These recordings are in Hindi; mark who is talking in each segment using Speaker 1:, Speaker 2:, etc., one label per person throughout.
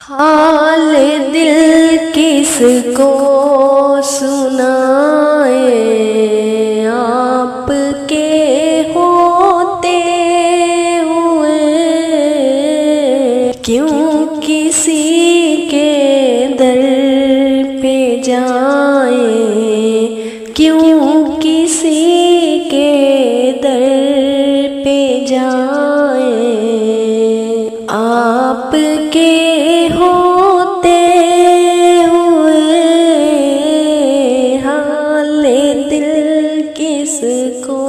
Speaker 1: हाल दिल किसको सुनाए, आपके होते हुए क्यों किसी के दर पे जाए, क्यों किसी के दर पे जाए। आपके होते हुए हाल दिल किसको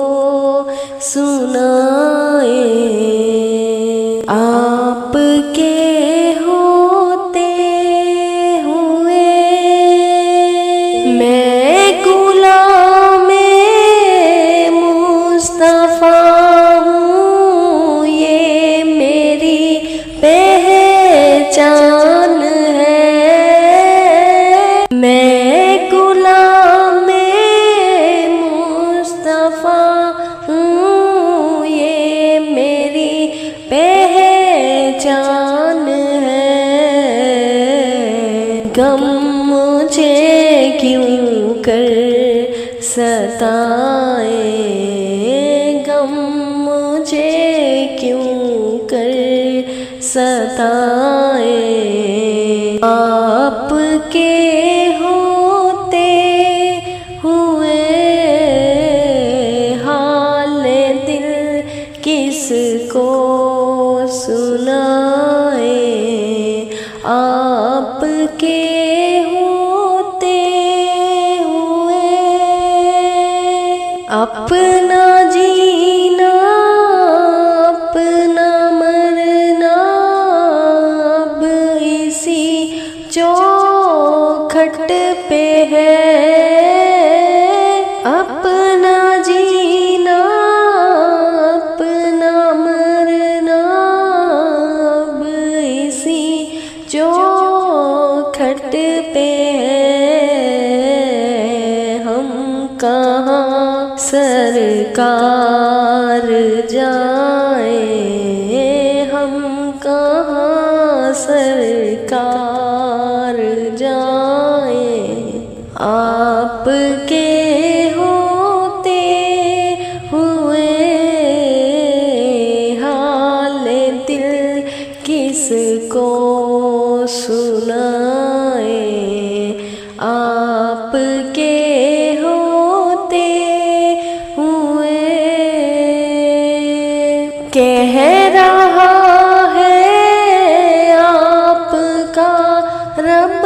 Speaker 1: सुनाए, आपके होते हुए। मैं गुलामे मुस्तफा हूँ, ये मेरी पहचान है। मैं गुलामे मुस्तफा हूँ, ये मेरी पहचान है। गम मुझे क्यों कर सताए, गम मुझे क्यों कर सताए। आपके होते हुए हाल दिल किसको सुनाए, आपके होते हुए। अपना जीना अपना मरना अब इसी चौखट पे है। अपना जीना अपना मरना अब इसी चौखट पे है। हम कहाँ सरकार जाए, हम कहाँ सरकार जाए। आपके होते हुए हाल दिल किसको सुनाए, आपके होते हुए। कह रहा है आपका रब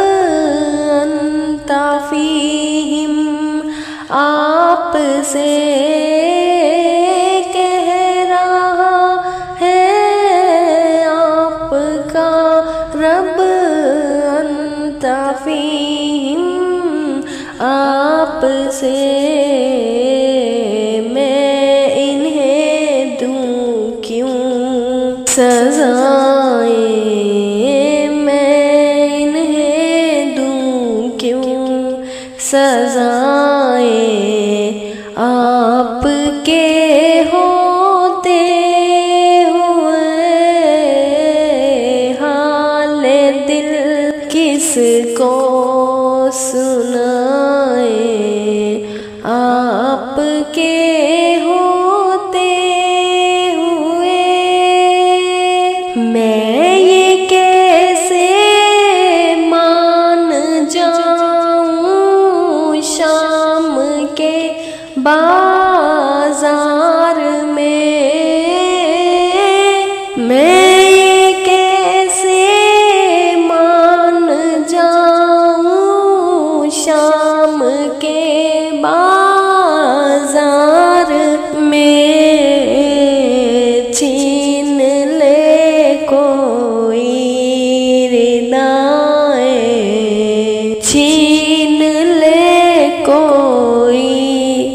Speaker 1: अंता फीहिम, आपसे कह रहा है आपका रब अंता फीहिम, आपसे मैं इन्हें दूं क्यों सजाएं, मैं इन्हें दूं क्यों सजाएं। आपके होते हुए हाल दिल किसको सुनाए, आपके होते हुए। मैं ये कैसे मान जाऊं शाम के बाजार में, मैं ये कैसे मान जाऊं शाम के बाजार में। छीन ले कोई रिदाएं, छीन ले कोई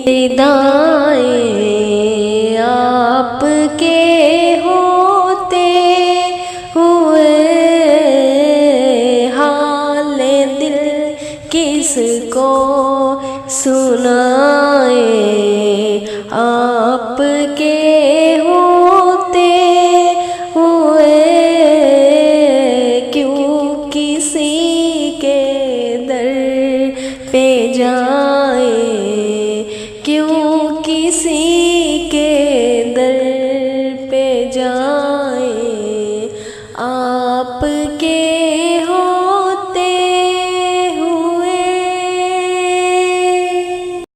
Speaker 1: रिदाएं। आपके होते हुए हाल दिल किसको सुनाए,